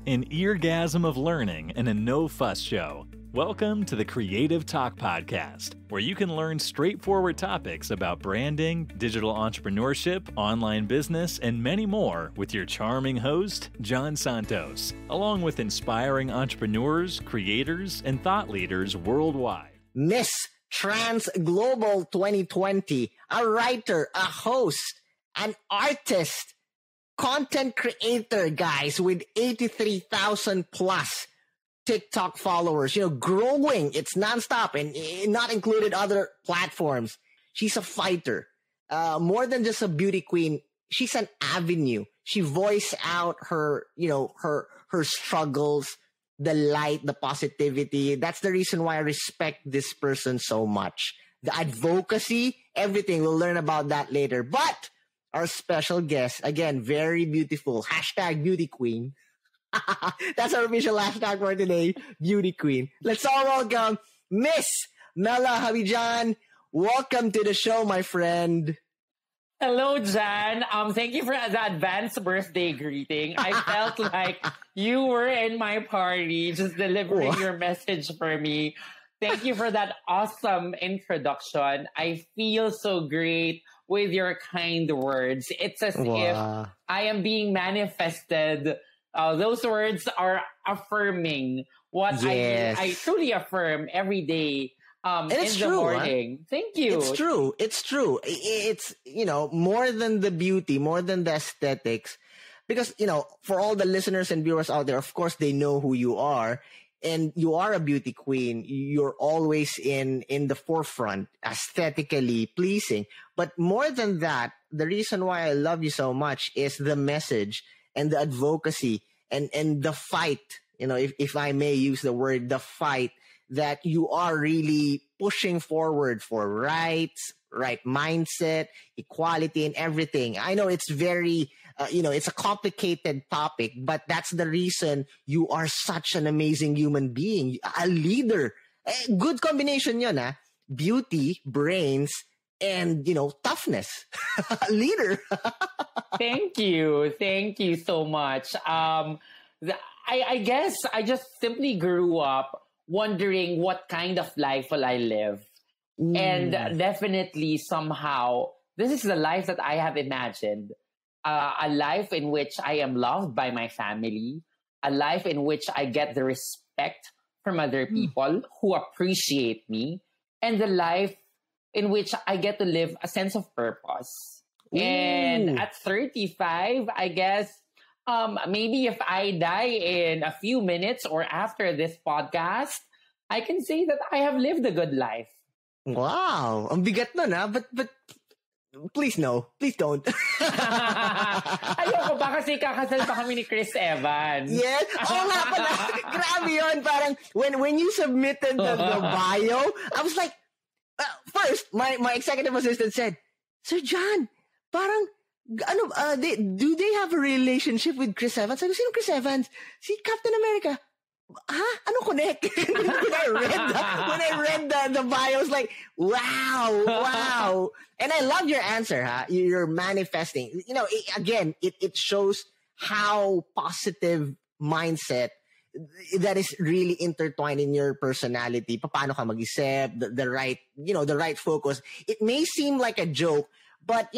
An eargasm of learning and a no-fuss show. Welcome to the Creative Talk Podcast, where you can learn straightforward topics about branding, digital entrepreneurship, online business, and many more with your charming host, John Santos, along with inspiring entrepreneurs, creators, and thought leaders worldwide. Miss Trans Global 2020, a writer, a host, an artist, content creator, guys, with 83,000 plus TikTok followers, growing. It's nonstop and not included other platforms. She's a fighter. More than just a beauty queen, she's an avenue. She voiced out her struggles, the light, the positivity. That's the reason why I respect this person so much. The advocacy, everything. We'll learn about that later. But our special guest, again, very beautiful. Hashtag beauty queen. That's our official hashtag for today, beauty queen. Let's all welcome Miss Mela Habijan. Welcome to the show, my friend. Hello, Jan. Thank you for the advanced birthday greeting. I felt like you were in my party, just delivering your message for me. Thank you for that awesome introduction. I feel so great with your kind words. It's as if I am being manifested. Those words are affirming what I truly affirm every day. And it's in the true, morning. Huh? Thank you. It's true. It's, more than the beauty, more than the aesthetics. Because, for all the listeners and viewers out there, of course, they know who you are. And you are a beauty queen. You're always in the forefront, aesthetically pleasing. But more than that, the reason why I love you so much is the message and the advocacy and the fight, if I may use the word, the fight that you are really pushing forward for rights, right mindset, equality, and everything. I know it's very, it's a complicated topic, but that's the reason you are such an amazing human being, a leader. Good combination yun, ha? Beauty, brains, and, toughness. Leader. Thank you. Thank you so much. I guess I just simply grew up wondering what kind of life will I live. And definitely somehow, this is the life that I have imagined. A life in which I am loved by my family. A life in which I get the respect from other people who appreciate me. And the life in which I get to live a sense of purpose. And at 35, I guess, maybe if I die in a few minutes or after this podcast, I can say that I have lived a good life. Wow. Ang bigat nun, ha? But please no. Please don't. Ayoko pa kasi kakasal pa kami ni Chris Evans. Yes. Oo nga pala. Grabe yun. Parang when you submitted the bio, I was like, first, my executive assistant said, Sir John, parang, do they have a relationship with Chris Evans? Sabi ko, sino Chris Evans? Si Captain America. Ha? Ano connect? when I read the bio, I was like, wow. And I love your answer, ha? You're manifesting. Again, it shows how positive mindset that is really intertwined in your personality. Paano ka mag-isip, the right focus. It may seem like a joke, but,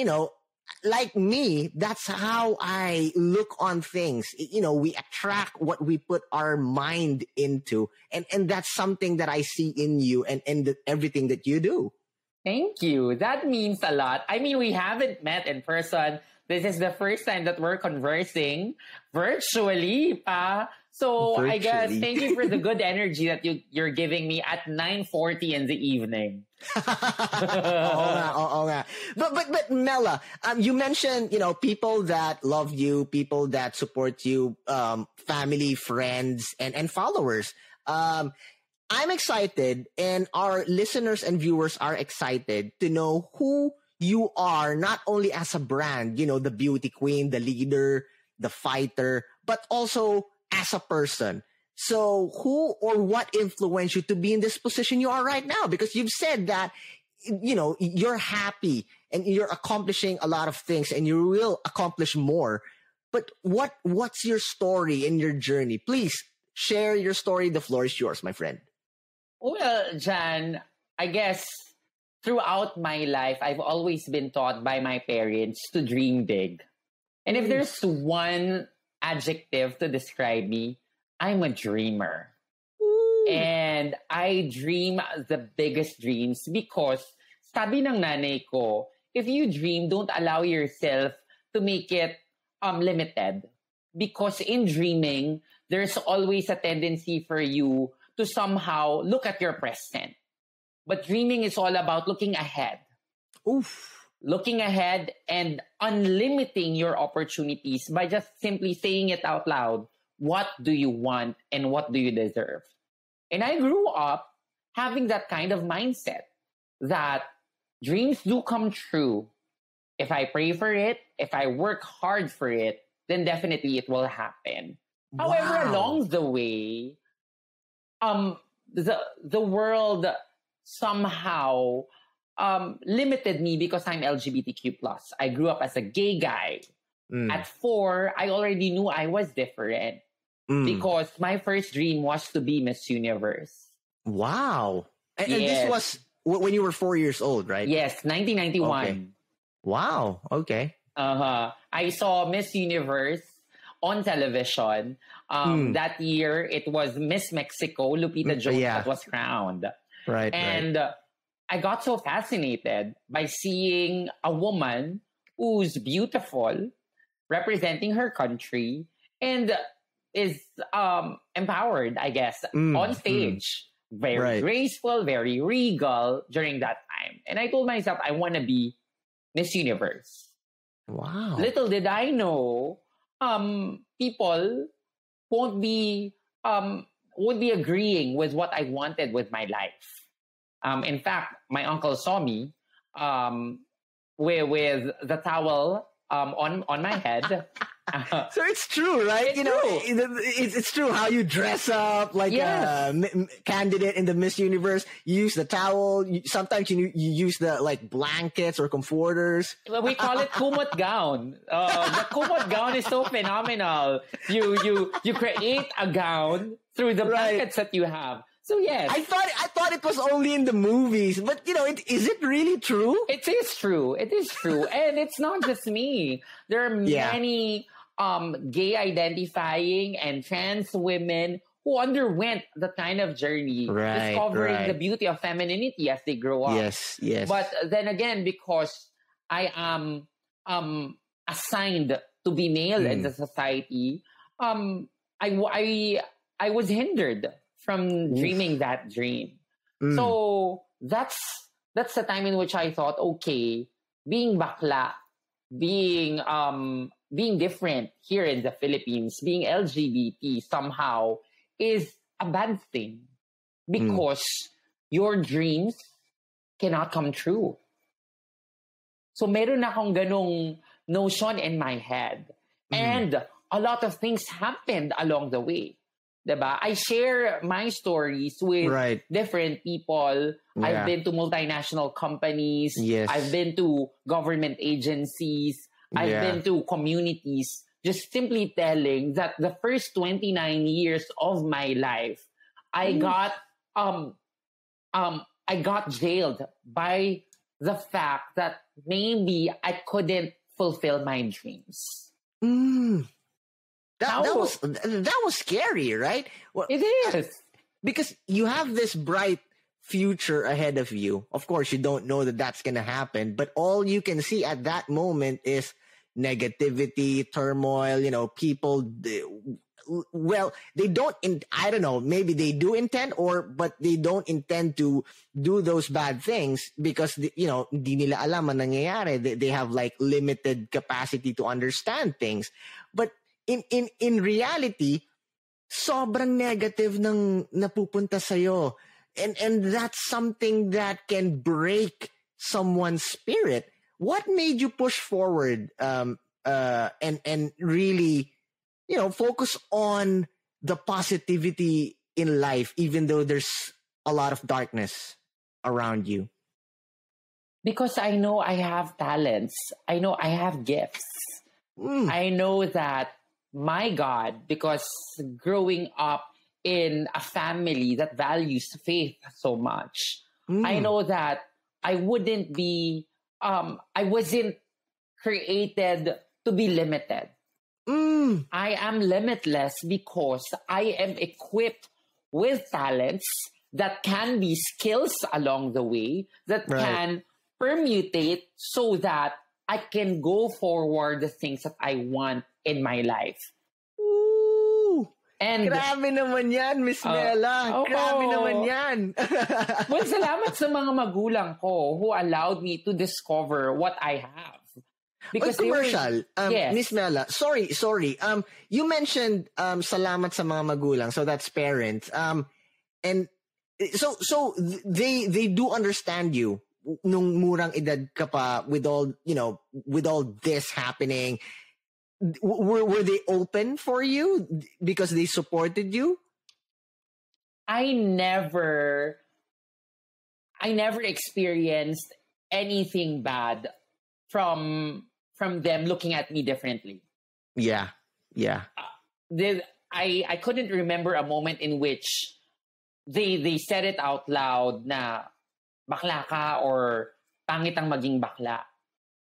like me, that's how I look on things. We attract what we put our mind into. And that's something that I see in you and everything that you do. Thank you. That means a lot. I mean, we haven't met in person. This is the first time that we're conversing virtually, pa. So virtually. I guess thank you for the good energy that you're giving me at 9:40 in the evening. Oo nga. But Mela, you mentioned, people that love you, people that support you, family, friends, and followers. I'm excited, and our listeners and viewers are excited to know who you are, not only as a brand, the beauty queen, the leader, the fighter, but also as a person. So who or what influenced you to be in this position you are right now? Because you've said that, you're happy and you're accomplishing a lot of things and you will accomplish more. But what's your story and your journey? Please share your story. The floor is yours, my friend. Well, Jan, I guess throughout my life, I've always been taught by my parents to dream big. And if there's one adjective to describe me, I'm a dreamer. And I dream the biggest dreams because sabi ng nanay ko, if you dream, don't allow yourself to make it limited. Because in dreaming, there's always a tendency for you to somehow look at your present. But dreaming is all about looking ahead. Oof. Looking ahead and unlimiting your opportunities by just simply saying it out loud. What do you want and what do you deserve? And I grew up having that kind of mindset that dreams do come true. If I pray for it, if I work hard for it, then definitely it will happen. Wow. However, along the way, the world somehow limited me because I'm LGBTQ+. I grew up as a gay guy. At 4, I already knew I was different because my first dream was to be Miss Universe. Wow. And Yes. this was when you were 4 years old, right? Yes, 1991. Okay. Wow. Okay. I saw Miss Universe on television. That year, it was Miss Mexico, Lupita Jones, yeah. that was crowned. Right. And I got so fascinated by seeing a woman who's beautiful, representing her country, and is empowered, I guess, on stage. Very graceful, very regal during that time. And I told myself, I want to be Miss Universe. Wow. Little did I know, people won't be agreeing with what I wanted with my life. In fact, my uncle saw me with the towel on my head. So it's true, right? It's you know, true. it's true how you dress up like Yes. a candidate in the Miss Universe. You use the towel. Sometimes you use the like blankets or comforters. We call it kumot gown. The kumot gown is so phenomenal. You create a gown through the blankets that you have. So yes, I thought it was only in the movies, but you know, is it really true? it is true. It is true, and it's not just me. There are many gay identifying and trans women who underwent that kind of journey, discovering the beauty of femininity as they grow up. Yes, yes. But then again, because I am assigned to be male in the society, I was hindered from dreaming that dream. So that's the time in which I thought, okay, being bakla, being different here in the Philippines, being LGBT somehow is a bad thing because your dreams cannot come true. So meron akong ganong notion in my head. And a lot of things happened along the way. Diba? I share my stories with different people. Yeah. I've been to multinational companies. Yes. I've been to government agencies. I've been to communities. Just simply telling that the first 29 years of my life, I got jailed by the fact that maybe I couldn't fulfill my dreams. That was scary, right? Well, It is. because you have this bright future ahead of you. Of course, you don't know that that's going to happen, but all you can see at that moment is negativity, turmoil, you know, people, they don't, I don't know, maybe they do intend but they don't intend to do those bad things because, you know, hindi nila alam ang nangyayari. They have like limited capacity to understand things. But in reality, sobrang negative ng napupunta sa'yo. And that's something that can break someone's spirit. What made you push forward and really, you know, focus on the positivity in life, even though there's a lot of darkness around you? Because I know I have talents. I know I have gifts. I know that my God, because growing up in a family that values faith so much, I know that I wouldn't be, I wasn't created to be limited. I am limitless because I am equipped with talents that can be skills along the way that can permutate so that I can go forward the things that I want in my life. Ooh! And grabe naman yan, Miss Mela. Grabe naman yan. Well, salamat sa mga magulang ko who allowed me to discover what I have. Because commercial, yes. Miss Mela, sorry. You mentioned salamat sa mga magulang, so that's parents. And so they do understand you nung murang edad ka pa with all this happening. Were they open for you because they supported you? I never experienced anything bad from them looking at me differently. Yeah. I couldn't remember a moment in which they said it out loud na bakla ka or pangit ang maging bakla.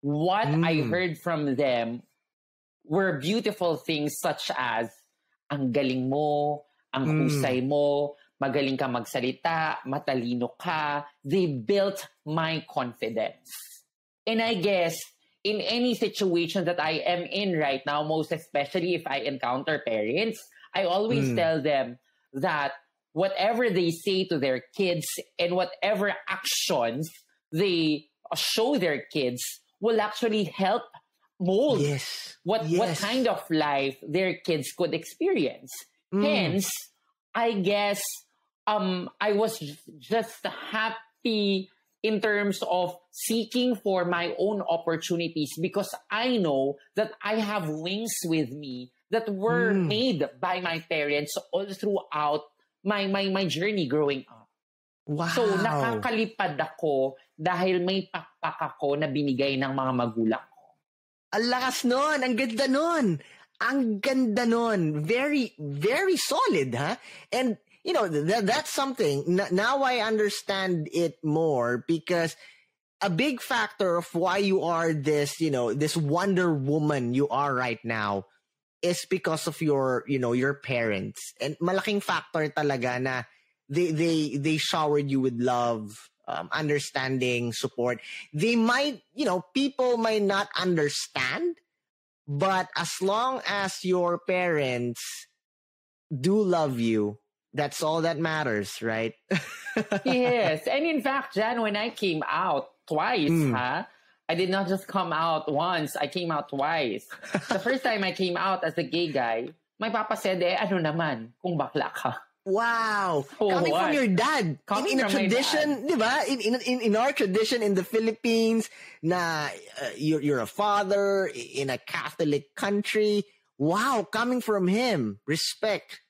What I heard from them were beautiful things such as ang galing mo, ang husay mo, magaling ka magsalita, matalino ka. They built my confidence. And I guess in any situation that I am in right now, most especially if I encounter parents, I always tell them that whatever they say to their kids and whatever actions they show their kids will actually help mold what kind of life their kids could experience. Hence, I guess I was just happy in terms of seeking for my own opportunities because I know that I have wings with me that were made by my parents all throughout my journey growing up. Wow. So, nakakalipad ako dahil may pakpak ako na binigay ng mga magulang ko. Ang lakas nun! Ang ganda nun! Ang ganda nun! Very, very solid, huh? And, that's something. Now I understand it more because a big factor of why you are this, this Wonder Woman you are right now is because of your parents. And malaking factor talaga na they showered you with love, understanding, support. They might, people might not understand, but as long as your parents do love you, that's all that matters, right? Yes. And in fact, Jan, when I came out twice, I did not just come out once, I came out twice. The first time I came out as a gay guy, my papa said, ano naman, kung bakla ka. Wow. Coming from your dad. In a tradition, di ba? In our tradition in the Philippines, na you're a father in a Catholic country. Wow, coming from him. Respect.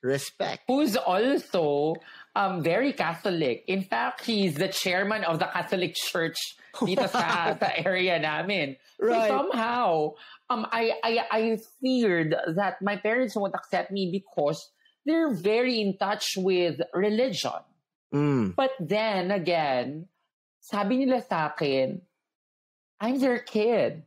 Who's also very Catholic. In fact, he's the chairman of the Catholic Church dito sa area namin. Right. So somehow, I feared that my parents won't accept me because they're very in touch with religion. But then again, sabi nila sa akin, I'm their kid.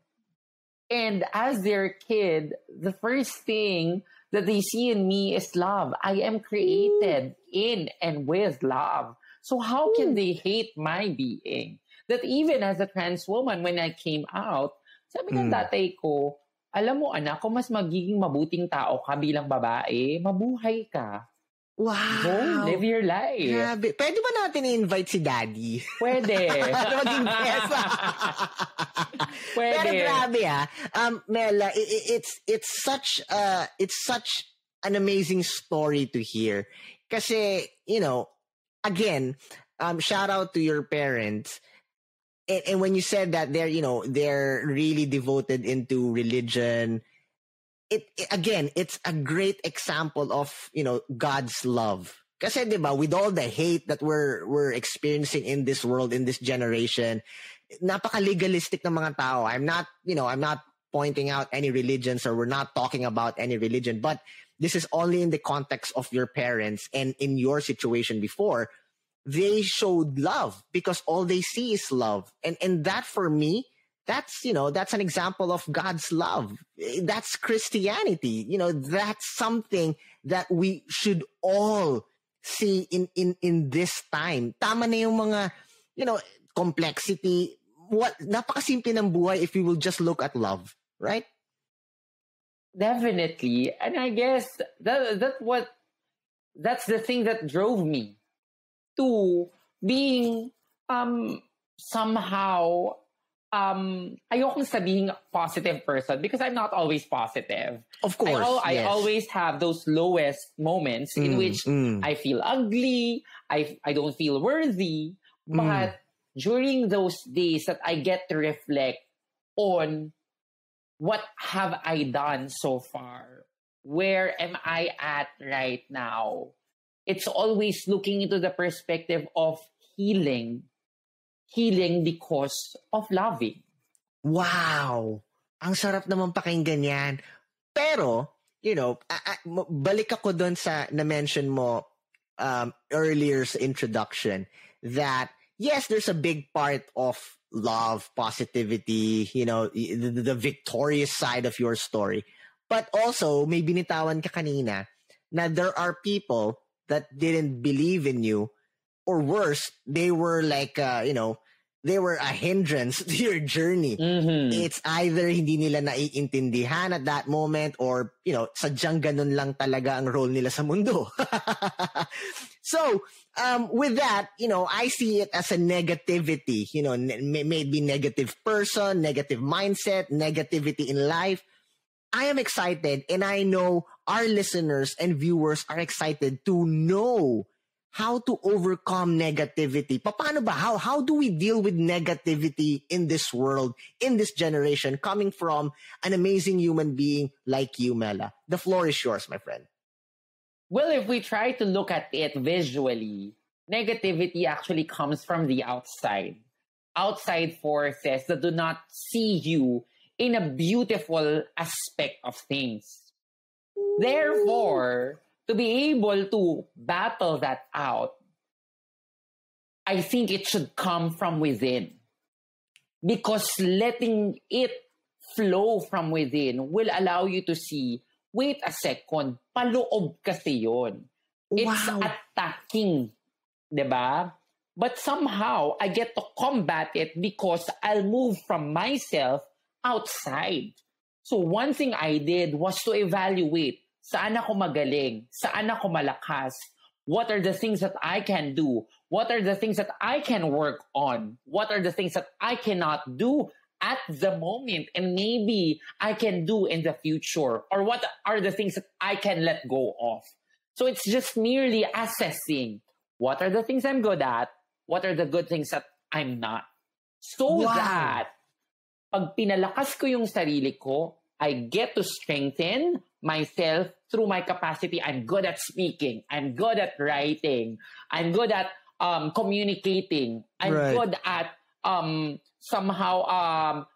And as their kid, the first thing that they see in me is love. I am created in and with love. So how can they hate my being? That even as a trans woman, when I came out, sabi ng tatay ko, alam mo anak, kung mas magiging mabuting tao ka bilang babae, mabuhay ka. Wow. Go, live your life. Grabe. Pwede ba natin i-invite si Daddy? Pwede. Maging guest. Pwede. Pero grabe Mela, it's such an amazing story to hear. Kasi, again, shout out to your parents. And when you said that they're really devoted into religion, it's a great example of, God's love. Kasi, diba, with all the hate that we're experiencing in this world, in this generation, napaka-legalistic ng mga tao. I'm not pointing out any religions, or we're not talking about any religion, but this is only in the context of your parents and in your situation before. They showed love because all they see is love. And that, for me, that's an example of God's love. That's Christianity. That's something that we should all see in this time. Tama na yung mga, complexity. Napakasimple ng buhay if we will just look at love, right? Definitely. And I guess that's the thing that drove me to being somehow ayokong sabihing positive person because I'm not always positive. Of course. I always have those lowest moments in which I feel ugly, I don't feel worthy, but during those days that I get to reflect on what have I done so far, where am I at right now, it's always looking into the perspective of healing because of loving. Wow! Ang sarap naman pakinggan yan. Pero, balik ako dun sa na-mention mo earlier sa introduction that, yes, there's a big part of love, positivity, the victorious side of your story. But also, may binitawan ka kanina na there are people that didn't believe in you, or worse, they were like, they were a hindrance to your journey. Mm-hmm. It's either hindi nila naiintindihan at that moment, or, sadyang ganun lang talaga ang role nila sa mundo. So, with that, I see it as a negativity, maybe negative person, negative mindset, negativity in life. I am excited, and I know our listeners and viewers are excited to know how to overcome negativity. Paano ba? How do we deal with negativity in this world, in this generation, coming from an amazing human being like you, Mela? The floor is yours, my friend. Well, if we try to look at it visually, negativity actually comes from the outside. Outside forces that do not see you in a beautiful aspect of things. Therefore, to be able to battle that out, I think it should come from within. Because letting it flow from within will allow you to see, wait a second, paloob kasi yun. Wow. It's attacking, diba? But somehow, I get to combat it because I'll move from myself outside. So one thing I did was to evaluate, saan ako magaling? Saan ako malakas? What are the things that I can do? What are the things that I can work on? What are the things that I cannot do at the moment and maybe I can do in the future? Or what are the things that I can let go of? So it's just merely assessing, what are the things I'm good at? What are the good things that I'm not? So that pag pinalakas ko yung sarili ko, I get to strengthen myself through my capacity. I'm good at speaking. I'm good at writing. I'm good at communicating. I'm good at somehow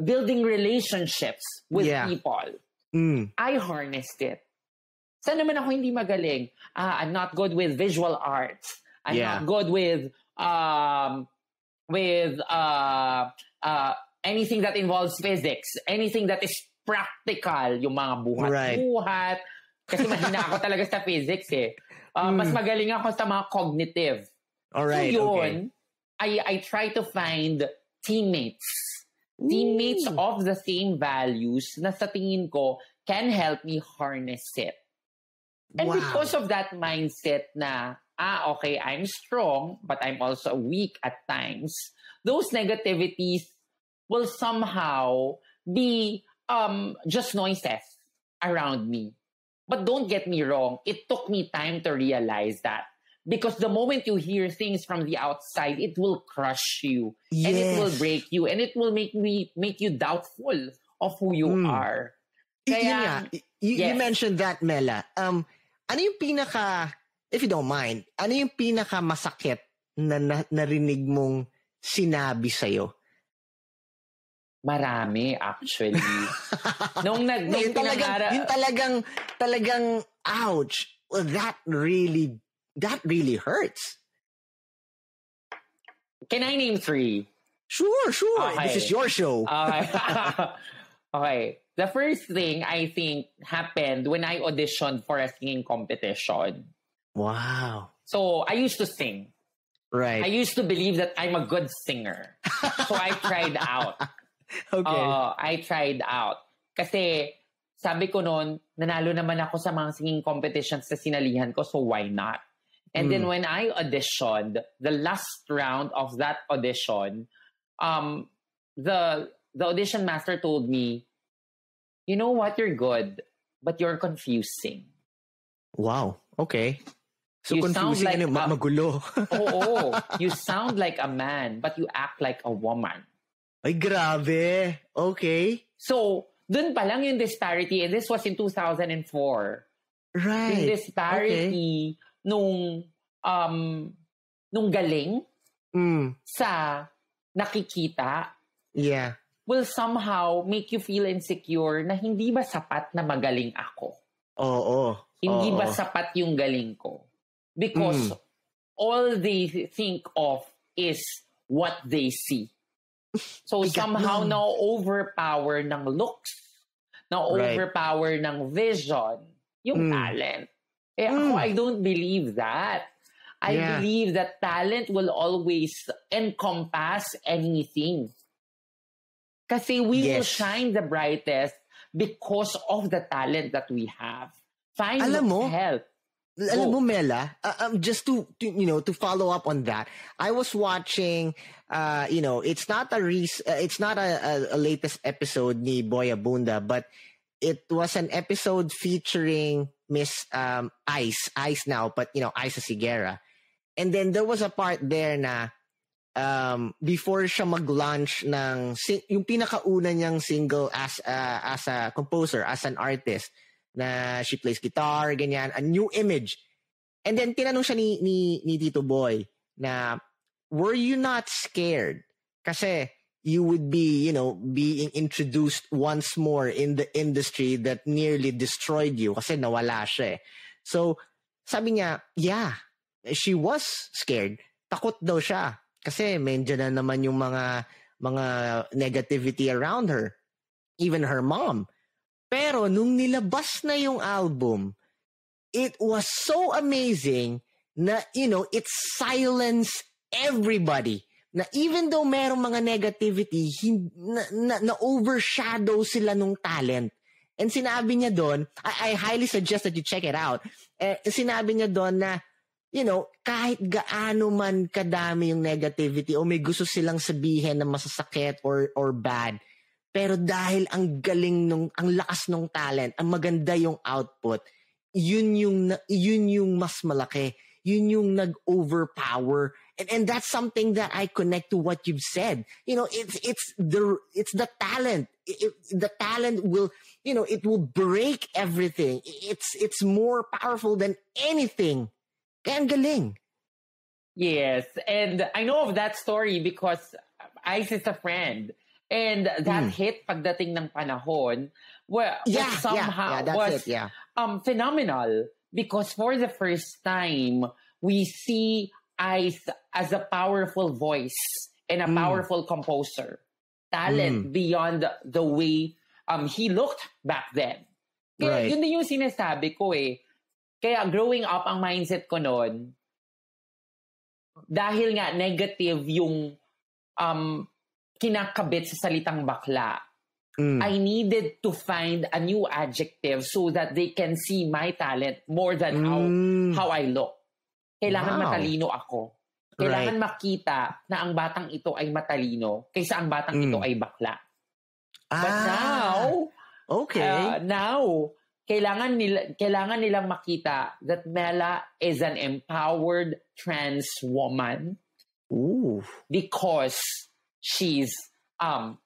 building relationships with people. I harnessed it. Saan naman ako hindi magaling? I'm not good with visual arts. I'm not good with anything that involves physics. Anything that is practical, yung mga buhat-buhat. Kasi mahina ako talaga sa physics eh. Mas magaling ako sa mga cognitive. Alright, so yun, I try to find teammates. Teammates of the same values na sa tingin ko can help me harness it. And because of that mindset na, okay, I'm strong, but I'm also weak at times, those negativities will somehow be just noises around me. But don't get me wrong, it took me time to realize that. Because the moment you hear things from the outside, it will crush you. Yes. And it will break you. And it will make you doubtful of who you are. Kaya, you mentioned that, Mela. Ano yung pinaka, if you don't mind, ano yung pinaka masakit na narinig mong sinabi sa'yo? Marami, actually. Nung Yung talagang, ouch. Well, that really hurts. Can I name 3? Sure. Okay. This is your show. Okay. Okay. The first thing I think happened when I auditioned for a singing competition. Wow. So I used to sing. Right. I used to believe that I'm a good singer. So I tried out. Okay. I tried out. Kasi sabi ko noon, nanalo naman ako sa mga singing competitions na sinalihan ko, so why not? And then when I auditioned, the last round of that audition, the audition master told me, you know what, you're good, but you're confusing. Wow. Okay. So You sound confusing like magulo. Oo. You sound like a man, but you act like a woman. Ay, grabe. Okay. So, dun pa lang yung disparity, and this was in 2004. Right. Yung disparity nung galing sa nakikita will somehow make you feel insecure na hindi ba sapat na magaling ako? Oo. Hindi ba sapat yung galing ko? Because all they think of is what they see. So somehow na-overpower ng looks, na-overpower ng vision, yung talent. Ako, I don't believe that. I believe that talent will always encompass anything. Kasi we will shine the brightest because of the talent that we have. Find help. Alam mo, Mela, just to follow up on that, I was watching, it's not a latest episode ni Boy Abunda, but it was an episode featuring Miss Ice now, but Isa Sigera. And then there was a part there na before siya mag-launch ng yung pinakauna niyang single as a composer, as an artist, na she plays guitar, ganyan, a new image. And then tinanong siya ni Tito Boy na, were you not scared? Kasi you would be, being introduced once more in the industry that nearly destroyed you kasi nawala siya eh. So, sabi niya, yeah, she was scared. Takot daw siya kasi medyo na naman yung mga negativity around her. Even her mom. Pero nung nilabas na yung album, it was so amazing na, it silenced everybody. Na even though merong mga negativity, na overshadow sila nung talent. And sinabi niya doon, I highly suggest that you check it out. Sinabi niya doon na, kahit gaano man kadami yung negativity o may gusto silang sabihin na masasakit or bad, pero dahil ang galing ang lakas ng talent, ang maganda yung output, yun yung mas malaki. Yun yung nag-overpower. And that's something that I connect to what you've said. It's the talent. The talent will, it will break everything. It's more powerful than anything. Kaya ang galing. Yes. And I know of that story because Ice is a friend. And that hit pagdating ng panahon was phenomenal because for the first time we see Ice as a powerful voice and a powerful composer. Talent beyond the way he looked back then. Kaya yun din yung sinasabi ko eh. Kaya growing up ang mindset ko noon, dahil nga negative yung kinakabit sa salitang bakla, I needed to find a new adjective so that they can see my talent more than how I look. Kailangan matalino ako. Kailangan makita na ang batang ito ay matalino kaysa ang batang ito ay bakla. But now, kailangan nilang makita that Mela is an empowered trans woman. Ooh. Because she's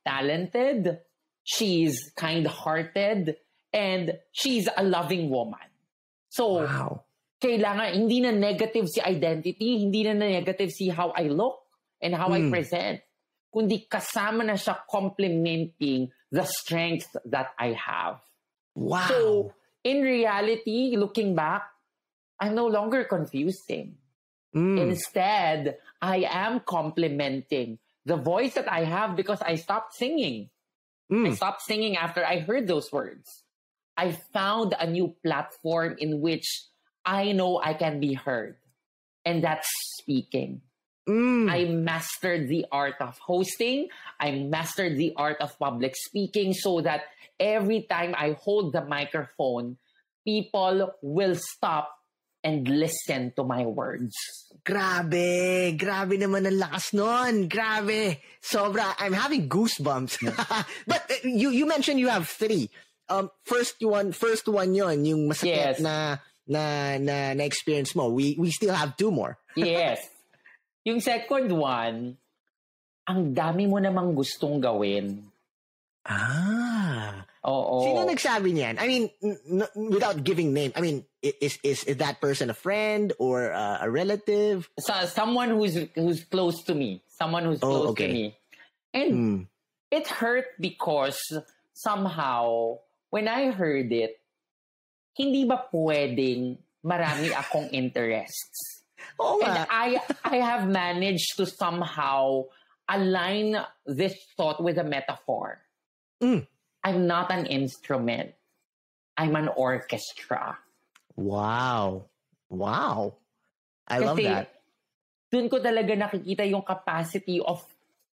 talented, she's kind-hearted, and she's a loving woman. So, kailangan, hindi na negative si identity, hindi na negative si how I look and how I present. kundi kasama na siya complementing the strengths that I have. Wow. So, in reality, looking back, I'm no longer confusing. Instead, I am complementing the voice that I have because I stopped singing. I stopped singing after I heard those words. I found a new platform in which I know I can be heard. And that's speaking. I mastered the art of hosting. I mastered the art of public speaking so that every time I hold the microphone, people will stop and listen to my words. Grabe. Grabe naman ang lakas nun. Grabe. Sobra. I'm having goosebumps. But you mentioned you have 3. First one yon, yung masakit na experience mo. We still have 2 more. Yes. Yung second one, ang dami mo namang gustong gawin. Oo. Sino nagsabi niyan? I mean, without giving name, I mean, is that person a friend or a relative? Someone who's close to me. Someone who's close to me. And it hurt because somehow, when I heard it, hindi ba pwedeng marami akong interests? And I have managed to somehow align this thought with a metaphor. I'm not an instrument. I'm an orchestra. Wow. I love that. Dun ko talaga nakikita yung capacity of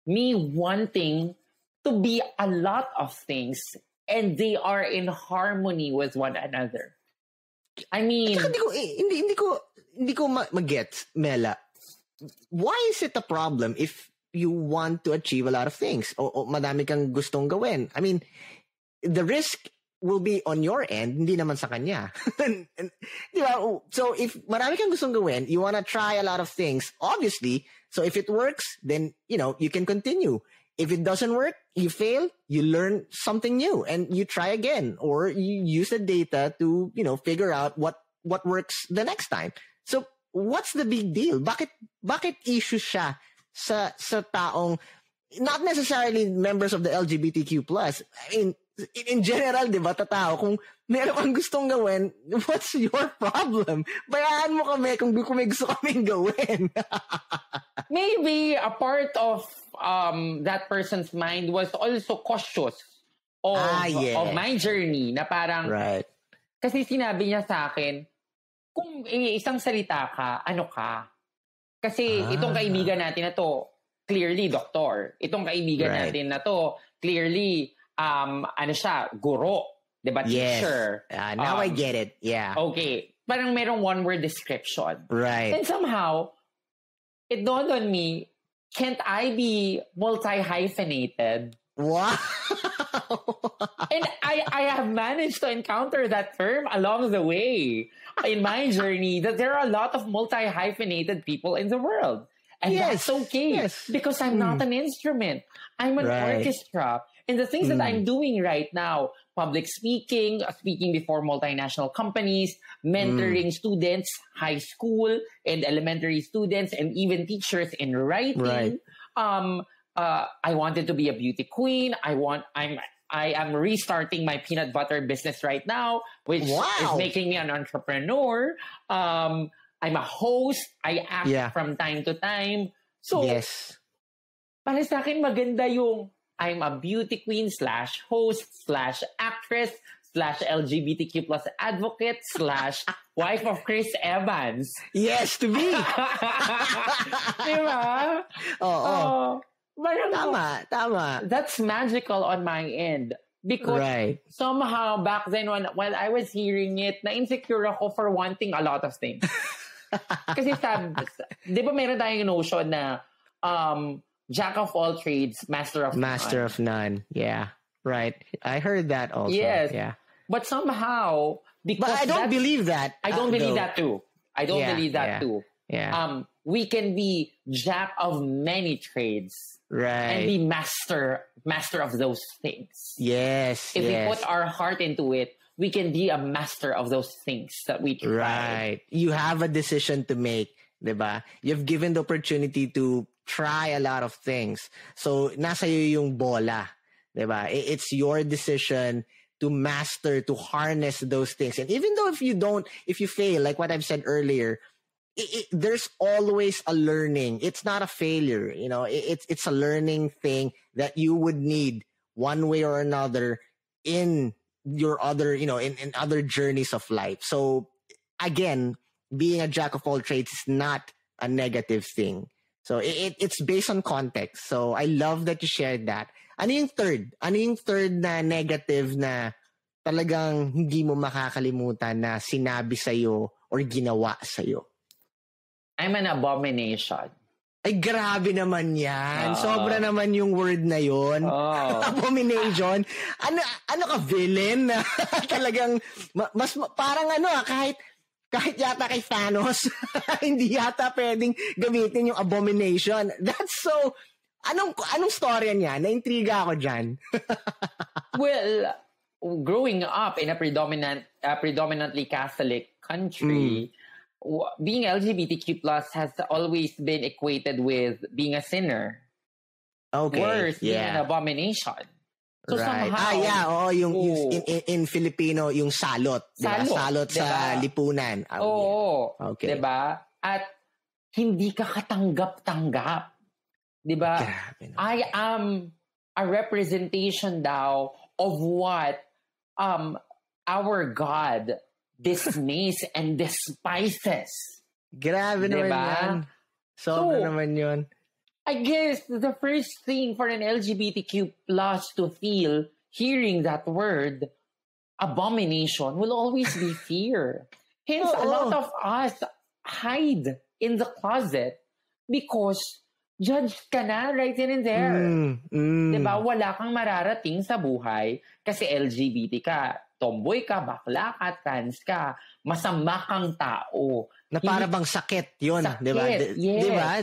me wanting to be a lot of things and they are in harmony with one another. I mean, hindi ko mag-gets, Mela. Why is it a problem if you want to achieve a lot of things o madami kang gustong gawin? I mean, the risk will be on your end, hindi naman sa kanya. Di ba? So if marami kang gustong gawin, you want to try a lot of things, obviously. So if it works, then, you can continue. If it doesn't work, you fail, you learn something new and you try again, or you use the data to, figure out what works the next time. So what's the big deal? Bakit issue siya sa taong not necessarily members of the LGBTQ+. I mean, in general, di ba, tao, kung meron kang gustong gawin, what's your problem? Bayaan mo kami kung may gusto kaming gawin. Maybe a part of that person's mind was also cautious of my journey, na parang, right. Kasi sinabi niya sa akin, kung isang salita ka, ano ka? Kasi itong kaibigan natin na to, clearly doktor. Itong kaibigan natin na to, clearly, ano siya, guro. Diba? Yes. Teacher. Now I get it. Yeah. Okay. Parang merong one-word description. Right. And somehow, it dawned on me, can't I be multi-hyphenated? Wow. And I have managed to encounter that term along the way in my journey, that there are a lot of multi-hyphenated people in the world. And that's okay. Because I'm not an instrument. I'm an orchestra. And the things that I'm doing right now, public speaking, speaking before multinational companies, mentoring students, high school and elementary students, and even teachers in writing. I wanted to be a beauty queen. I am restarting my peanut butter business right now, which is making me an entrepreneur. I'm a host. I act from time to time. So, para sa akin maganda yung I'm a beauty queen / host / actress / LGBTQ+ advocate / wife of Chris Evans. Yes, to be. Diba? Oo. Tama. That's magical on my end. Because somehow back then while I was hearing it, na-insecure ako for wanting a lot of things. Kasi di ba meron tayong notion na jack of all trades, master of none. Yeah. Right. I heard that also. Yes. Yeah. But somehow, because I don't believe that. I don't believe that too. I don't believe that too. Yeah. We can be jack of many trades. Right. And be master of those things. Yes. If we put our heart into it, we can be a master of those things that we try. Right. You have a decision to make, diba? You've given the opportunity to try a lot of things. So, nasa iyo yung bola. Diba? It's your decision to master, to harness those things. And even though if you fail, like what I've said earlier, there's always a learning. It's not a failure. It's a learning thing that you would need one way or another in your other, in other journeys of life. So again, being a jack of all trades is not a negative thing. So it's based on context. So I love that you shared that. Ano yung third? Ano yung third na negative na talagang hindi mo makakalimutan na sinabi sa'yo or ginawa sa'yo? I'm an abomination. Ay, grabe naman yan. Sobra naman yung word na yun. Abomination. Ano ka, villain? Talagang, parang kahit yata kay Thanos, hindi yata pwedeng gamitin yung abomination. That's so, anong storya niya? Naintriga ako dyan. Well, growing up in a predominantly Catholic country, being LGBTQ+ has always been equated with being a sinner. Okay. Worse, being an abomination. So right. somehow, yung in Filipino, yung salot. Diba? Salot diba? Sa lipunan. Okay. Diba? At hindi ka katanggap-tanggap. Diba? I am a representation daw of what our God dismays and despises. Grabe diba? Naman yan. Sobra naman yun. I guess the first thing for an LGBTQ+ to feel hearing that word, abomination, will always be fear. Hence, a lot of us hide in the closet because judged ka na right then and there. Diba? Wala kang mararating sa buhay kasi LGBT ka. Tomboy ka, bakla ka, trans ka, masama kang tao. Na para bang sakit yun, di ba? Yes. Di ba?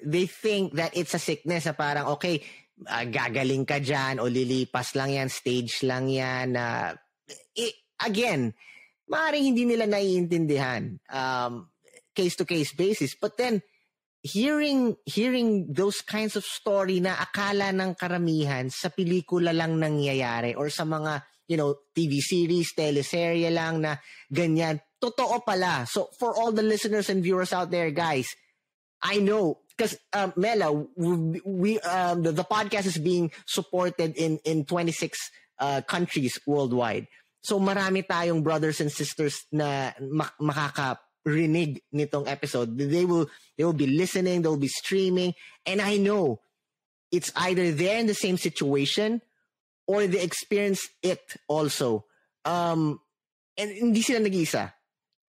They think that it's a sickness na parang, okay, gagaling ka dyan o lilipas lang yan, stage lang yan. Again, maaaring hindi nila naiintindihan case-to-case basis. But then, hearing those kinds of story na akala ng karamihan sa pelikula lang nangyayari or sa mga, TV series, teleserye lang na ganyan. Totoo pala. So, for all the listeners and viewers out there, guys, I know, because, Mela, the podcast is being supported in 26 countries worldwide. So, marami tayong brothers and sisters na makakarinig nitong episode. They will be listening, they'll be streaming, and I know it's either they're in the same situation or they experience it also. And hindi sila nag-iisa.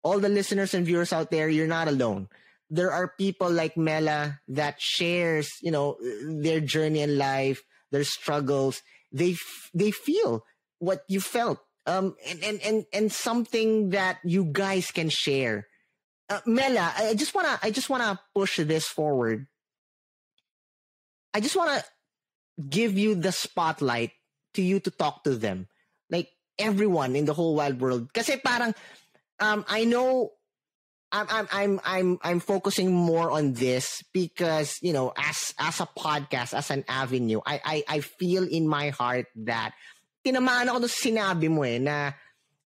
All the listeners and viewers out there, you're not alone. There are people like Mela that shares, their journey in life, their struggles. They feel what you felt, and something that you guys can share. Mela, I just wanna push this forward. I just wanna give you the spotlight to you to talk to them, like everyone in the whole wide world. Kasi parang, I know, I'm focusing more on this because as a podcast, as an avenue, I feel in my heart that tinamaan ako doon sa sinabi mo na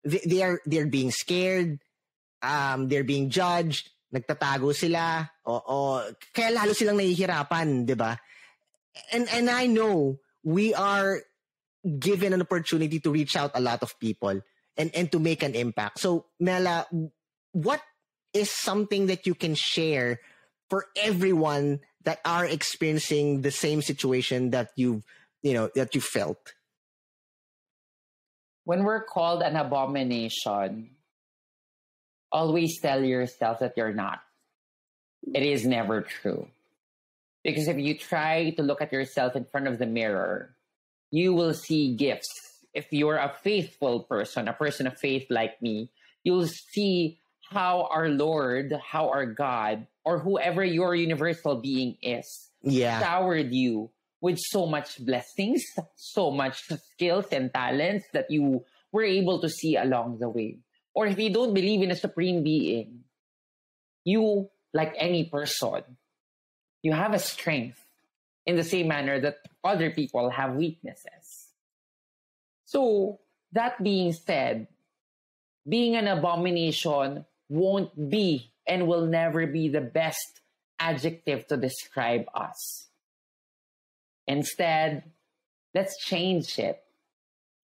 they're being scared. They're being judged, nagtatago sila, o kaya lalo silang nahihirapan, di ba? And I know we are given an opportunity to reach out a lot of people and to make an impact. So, Mela, what is something that you can share for everyone that are experiencing the same situation that you felt? When we're called an abomination, always tell yourself that you're not. It is never true. Because if you try to look at yourself in front of the mirror, you will see gifts. If you're a faithful person, a person of faith like me, you'll see how our Lord, how our God, or whoever your universal being is, showered you with so much blessings, so much skills and talents that you were able to see along the way. Or if you don't believe in a supreme being, you, like any person, you have a strength in the same manner that other people have weaknesses. So, that being said, being an abomination won't be and will never be the best adjective to describe us. Instead, let's change it.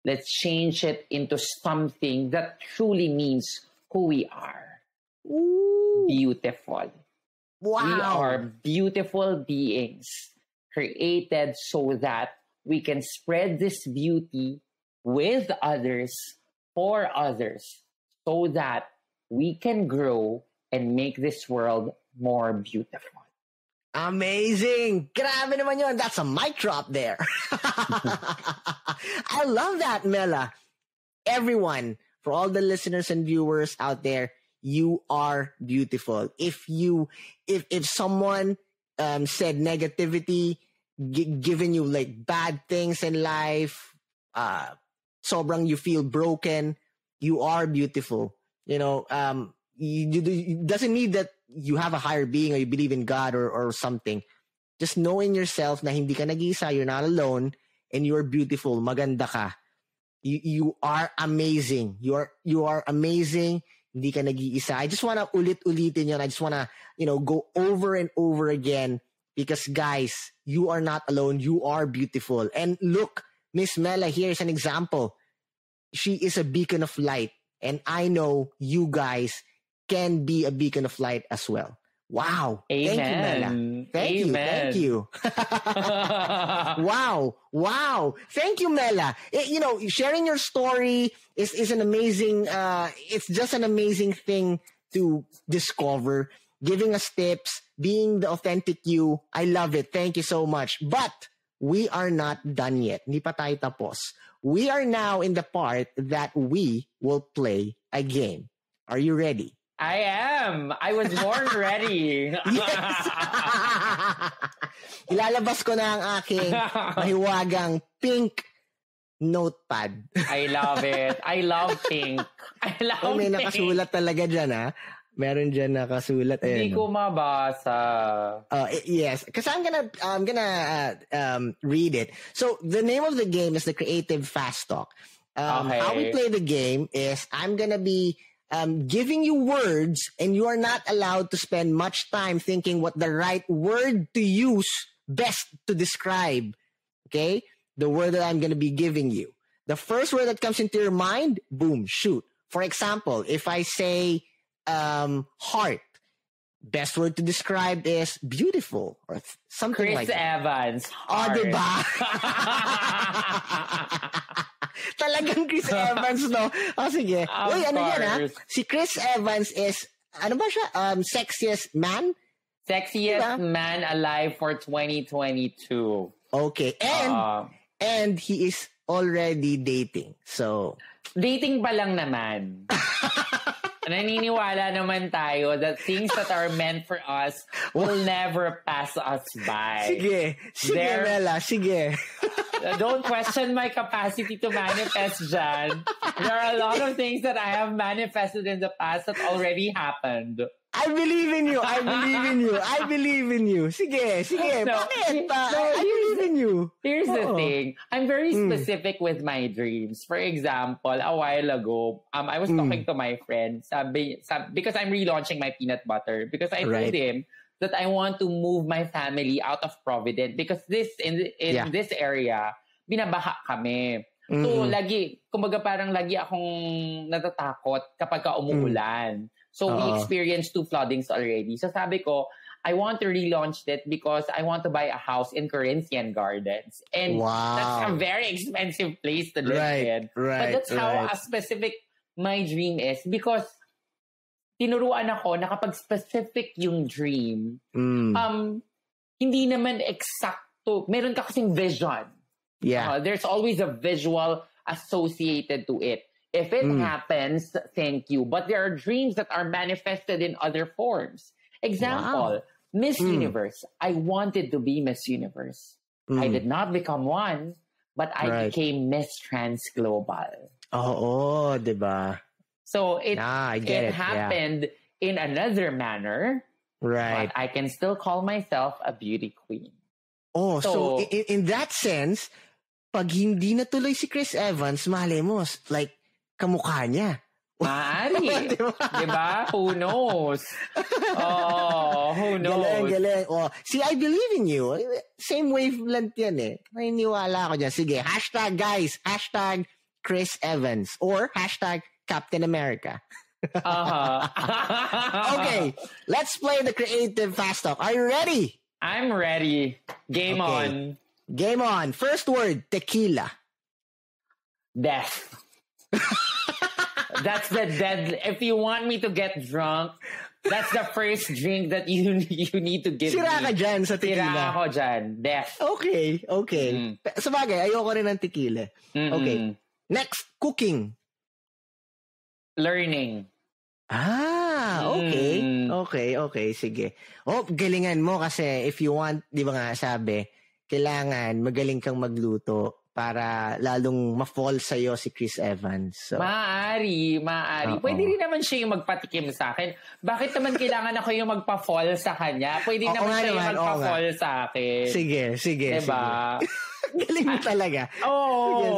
Let's change it into something that truly means who we are. Ooh. Beautiful. Wow. We are beautiful beings created so that we can spread this beauty with others, for others, so that we can grow and make this world more beautiful. Amazing! Grabe naman yun. That's a mic drop there. I love that, Mela. Everyone, for all the listeners and viewers out there, you are beautiful. If someone said negativity, giving you like bad things in life, sobrang you feel broken, you are beautiful. You know, it doesn't need that you have a higher being or you believe in God or something. Just knowing yourself na hindi ka nag-iisa, you're not alone, and you're beautiful, maganda ka. You are amazing. You are amazing. Hindi ka nag-iisa. I just wanna ulitin yun. I just wanna, go over and over again because guys, you are not alone. You are beautiful. And look, Miss Mela, here's an example. She is a beacon of light. And I know you guys can be a beacon of light as well. Wow. Amen. Thank you, Mela. Thank you. Wow. Thank you, Mela. Sharing your story is an amazing, it's just an amazing thing to discover. Giving us tips, being the authentic you. I love it. Thank you so much. But we are not done yet. Hindi pa tayo tapos. We are now in the part that we will play a game. Are you ready? I am. I was born ready. Yes. Ilalabas ko na ang aking mahiwagang pink notepad. I love it. I love pink. May nakasulat talaga dyan, ha? Meron dyan nakasulat. Hindi ko mabasa. Yes, because I'm gonna read it. So the name of the game is the Creative Fast Talk. Okay. How we play the game is I'm gonna be giving you words, and you are not allowed to spend much time thinking what the right word to use best to describe. Okay, the word that I'm gonna be giving you. The first word that comes into your mind, boom, shoot. For example, if I say heart, best word to describe is beautiful or something Chris like that. Evans. Oh, diba? Talagang Chris Evans, no? Oh, sige. Uy, ano yan, ha? Si Chris Evans is, ano ba siya? Sexiest man? Sexiest man alive for 2022. Okay. And he is already dating. So, dating pa lang naman. Naniniwala naman tayo that things that are meant for us will never pass us by. Sige, Mela, sige. Don't question my capacity to manifest, Jan. There are a lot of things that I have manifested in the past that already happened. I believe in you. Sige. Bakit? I believe in you. Here's the thing. I'm very specific with my dreams. For example, a while ago, I was talking to my friend because I'm relaunching my peanut butter. Because I told him that I want to move my family out of Providence because in this area, binabaha kami. So, parang lagi akong natatakot kapag umuulan. So, we experienced 2 floodings already. So, sabi ko, I want to relaunch it because I want to buy a house in Corinthian Gardens. And that's a very expensive place to live in. But that's how specific my dream is because tinuruan ako na kapag specific yung dream, hindi naman eksakto. Meron ka kasing vision. Yeah. There's always a visual associated to it. If it happens, thank you. But there are dreams that are manifested in other forms. Example, Miss Universe. I wanted to be Miss Universe. I did not become one, but I became Miss Trans Global. Diba? So it happened in another manner. Right. But I can still call myself a beauty queen. Oh, so in that sense, pag hindi natuloy si Chris Evans, malay mo, like, kamukha niya. Maaari. Diba? Who knows? Who knows? Galing. Oh, see, I believe in you. Same wavelength yan eh. Naniniwala ako dyan. Sige, hashtag guys, hashtag Chris Evans or hashtag Captain America. Okay, let's play the creative fast talk. Are you ready? I'm ready. Game on. Game on. First word, tequila. Death. That's the dead. If you want me to get drunk, that's the first drink that you need to give Sira me. ka dyan sa tequila. Sira ako dyan. Death. Okay. Sabagay, ayoko rin ng tequila. Okay. Next, cooking. Learning. Okay. Sige. Oh, galingan mo kasi if you want, di ba nga sabi, kailangan magaling kang magluto para lalong ma-fall sa'yo si Chris Evans. So, Maaari. Pwede rin naman siya yung magpatikim sa akin. Bakit naman kailangan ako yung magpa-fall sa kanya? Pwede naman siya yung magpa-fall sa akin. Sige. Diba? Galing mo talaga. Sige.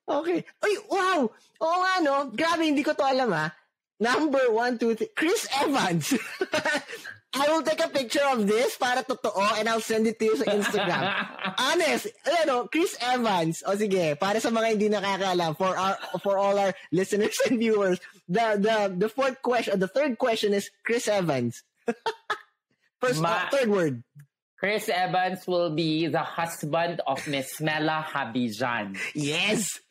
Okay. Ay, wow! Oo nga, no? Grabe, hindi ko to alam, ha? Number 1, 2, 3. Chris Evans! I will take a picture of this para totoo and I'll send it to you sa Instagram. Honest, Chris Evans. O sige, para sa mga hindi nakakaalam, for all our listeners and viewers, the third question is Chris Evans. Third word. Chris Evans will be the husband of Miss Mela Habijan. Yes!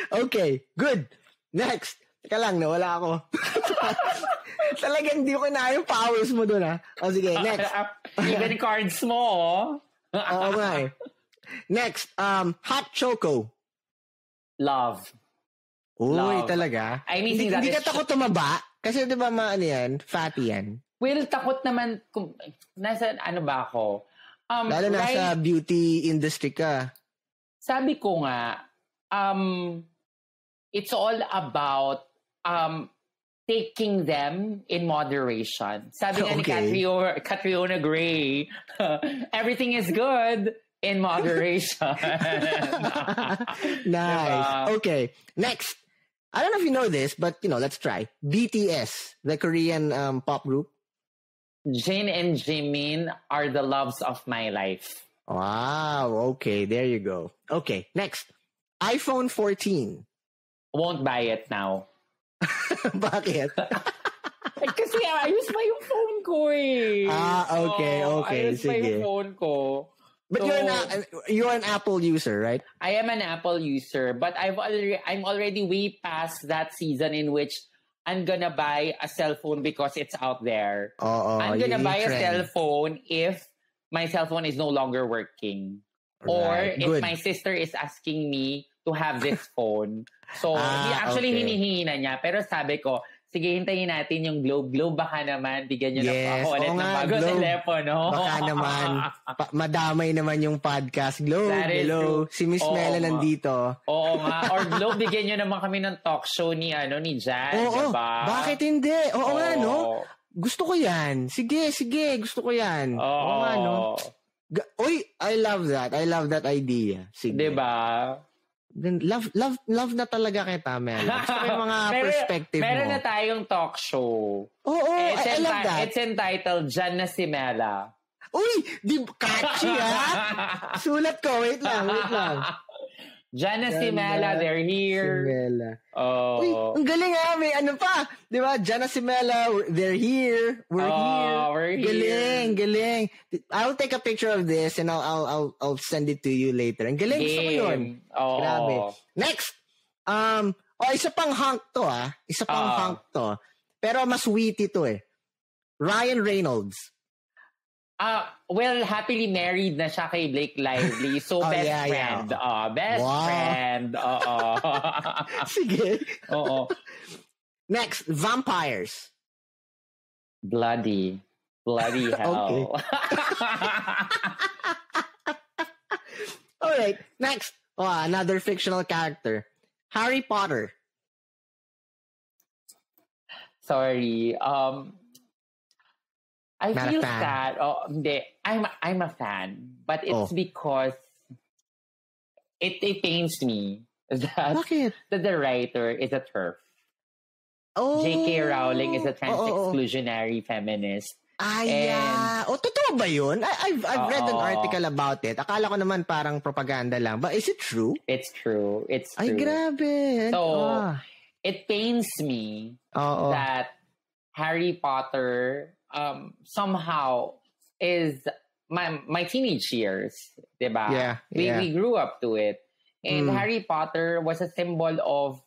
Okay, good. Next. Teka lang, nawala ako. Talagang hindi ko na yung powers mo dun, ha? O sige, next. Even cards mo, Oo nga eh. Next, hot choco. Love. Uy, Love. talaga? Anything Hindi that ka takot tumaba? Kasi di ba yan, fatty yan. Well, takot naman kung nasa ano ba ako? Lalo na sa beauty industry ka. Sabi ko nga, it's all about taking them in moderation. Sabi nga ni Catriona Gray, everything is good in moderation. Nice. Okay. Next. I don't know if you know this, but let's try. BTS, the Korean pop group. Jin and Jimin are the loves of my life. Wow. Okay. There you go. Okay. Next. iPhone 14. Won't buy it now. Bakit? Kasi ayos pa yung phone ko eh. Okay. Ayos Sige. pa yung phone ko. But you're an Apple user, right? I am an Apple user, but I'm already way past that season in which I'm gonna buy a cell phone because it's out there. I'm gonna buy a cell phone if my cell phone is no longer working. Right. Or if my sister is asking me to have this phone. So, hinihingi na niya. Pero sabi ko, sige, hintayin natin yung Globe. Globe, baka naman, bigyan nyo na ako ulit ng bagong telepono. Baka naman, madamay naman yung podcast. Globe, hello. Si Miss Mela nandito. Oo nga. Or Globe, bigyan nyo naman kami ng talk show ni Jan. Oo, diba? Bakit hindi? Oo nga, no? Gusto ko yan. Sige, gusto ko yan. Oo nga, no? Uy, I love that. I love that idea. Sige. Diba? Then love na talaga kita, Mel. Gusto ko yung mga perspective mo. Meron na tayong talk show. Oo, I love that. It's entitled Jan na si Mela. Uy, catchy ha? Sulat ko, wait lang. Jan na si Mela, they're here. Si Mela. Oh. Uy, ang galing ha, may ano pa. Di ba? Jan na si Mela, they're here. We're here. We're here. Galing. I'll take a picture of this and I'll send it to you later. Ang galing, gusto ko yun. Oh. Grabe. Next. Isa pang hunk to Isa pang hunk to. Pero mas witty to eh. Ryan Reynolds. Well, happily married na siya kay Blake Lively. So, best friend. Best friend. Sige. Oo. Next, vampires. Bloody hell. Okay. All right. Next, another fictional character. Harry Potter. Sorry. I Not a feel fan. sad. Oh, hindi. I'm a fan, but it's because it pains me that Bakit? the writer is a TERF. Oh. J.K. Rowling is a trans-exclusionary feminist. Yeah. Totoo ba yun? I've read an Oo. article about it. Akala ko naman parang propaganda lang. But is it true? It's true. It's true. Ay, grabe. So, it pains me that Harry Potter somehow is my teenage years, diba? Yeah. We grew up to it. And Harry Potter was a symbol of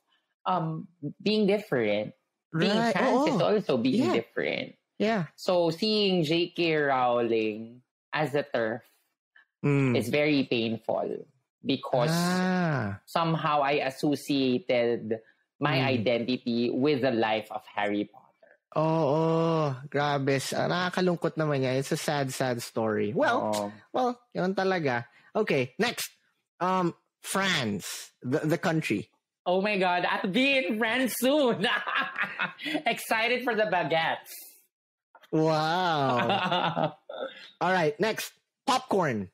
being different. Being trans is also being different. Yeah. So seeing J.K. Rowling as a TERF is very painful because somehow I associated my identity with the life of Harry Potter. Grabe. Nakakalungkot naman yan. It's a sad, sad story. Well, yun talaga. Okay, next. France, the country. Oh my God, I'll be in France soon. Excited for the baguettes. Wow. All right, next. Popcorn.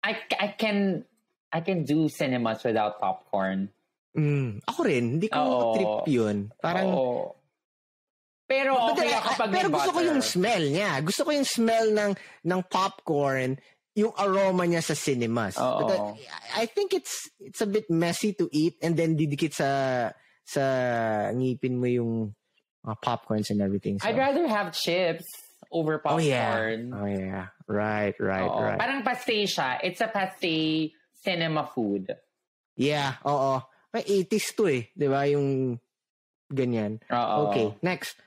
I can do cinemas without popcorn. Ako rin. Hindi ko trip yun. Parang... Pero okay ako pag may butter. Gusto ko yung smell niya. Gusto ko yung smell ng popcorn, yung aroma niya sa cinemas. But I think it's a bit messy to eat and then didikit sa ngipin mo yung popcorns and everything. So. I'd rather have chips over popcorn. Oh yeah. Right. Parang pasté siya. It's a pasté cinema food. Yeah, oo. May 80s to eh. Di ba? Yung ganyan. Okay, next.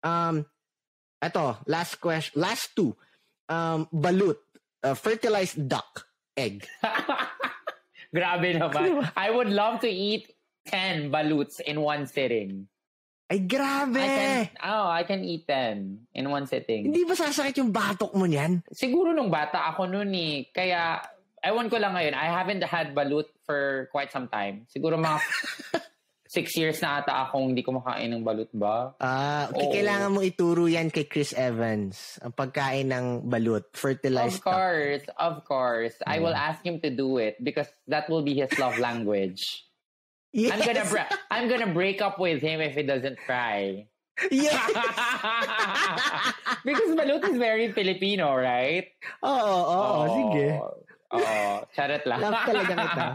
Ito, last question. Last two. Balut. Fertilized duck. Egg. Grabe naman. I would love to eat 10 baluts in one sitting. Ay, grabe! I can eat 10 in one sitting. Hindi ba sasakit yung batok mo niyan? Siguro nung bata ako noon eh. Kaya, ewan ko lang ngayon, I haven't had balut for quite some time. Siguro mga 6 years na ata akong hindi kumakain ng balut ba? Okay, kailangan mong ituro yan kay Chris Evans. Ang pagkain ng balut, fertilized duck. Of course. I will ask him to do it because that will be his love language. Yes. I'm gonna break up with him if he doesn't try. Yes. Because balut is very Filipino, right? Oo, sige. Charot lang. Love talaga kita.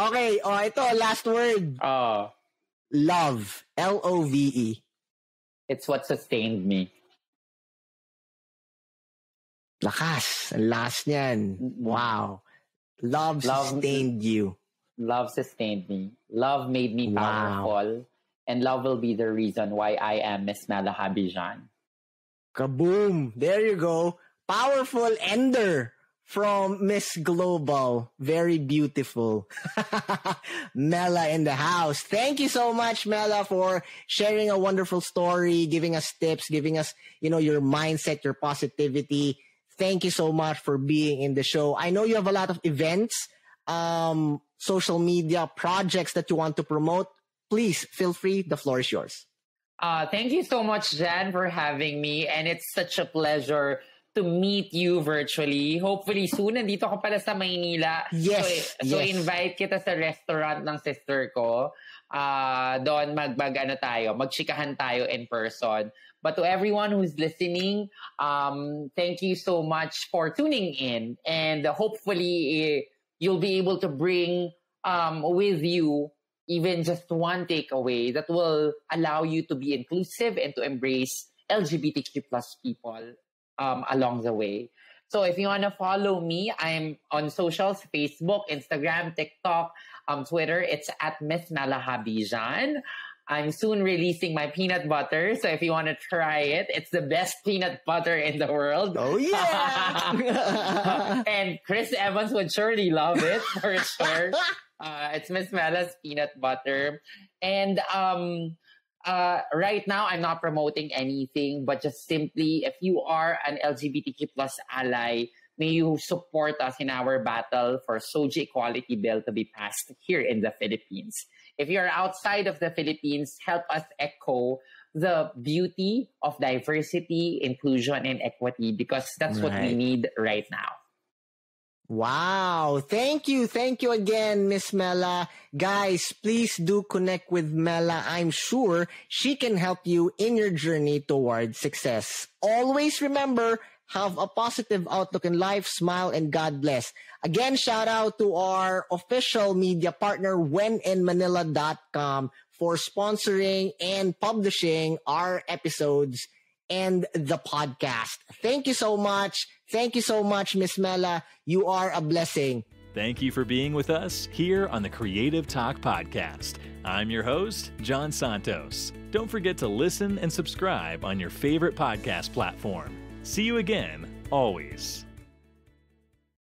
Okay, ito, last word. Love. Love. It's what sustained me. Lakas. Last niyan. Wow. Love sustained you. Love sustained me. Love made me powerful. And love will be the reason why I am Miss Mela Habijan. Kaboom! There you go. Powerful ender from Miss Global. Very beautiful. Mela in the house. Thank you so much, Mela, for sharing a wonderful story, giving us tips, giving us, your mindset, your positivity. Thank you so much for being in the show. I know you have a lot of events, social media projects that you want to promote. Please feel free. The floor is yours. Thank you so much, Jan, for having me. And it's such a pleasure to meet you virtually. Hopefully soon, nandito ka pala sa Maynila. Yes. So invite kita sa restaurant ng sister ko. Doon magchikahan tayo in person. But to everyone who's listening, thank you so much for tuning in. And hopefully, you'll be able to bring with you even just one takeaway that will allow you to be inclusive and to embrace LGBTQ plus people along the way. So if you want to follow me, I'm on socials, Facebook, Instagram, TikTok, Twitter. It's at Miss Mela Habijan. I'm soon releasing my peanut butter. So if you want to try it, it's the best peanut butter in the world. Oh, yeah. And Chris Evans would surely love it for sure. It's Miss Mela's peanut butter. And right now, I'm not promoting anything, but just simply, if you are an LGBTQ plus ally, may you support us in our battle for SOGI Equality Bill to be passed here in the Philippines. if you're outside of the Philippines, help us echo the beauty of diversity, inclusion, and equity, because that's what we need right now. Wow. Thank you. Thank you again, Miss Mela. Guys, please do connect with Mela. I'm sure she can help you in your journey towards success. Always remember, have a positive outlook in life, smile, and God bless. Again, shout out to our official media partner, wheninmanila.com, for sponsoring and publishing our episodes and the podcast. Thank you so much. Thank you so much, Miss Mela. You are a blessing. Thank you for being with us here on the Creative Talk Podcast. I'm your host, John Santos. Don't forget to listen and subscribe on your favorite podcast platform. See you again, always.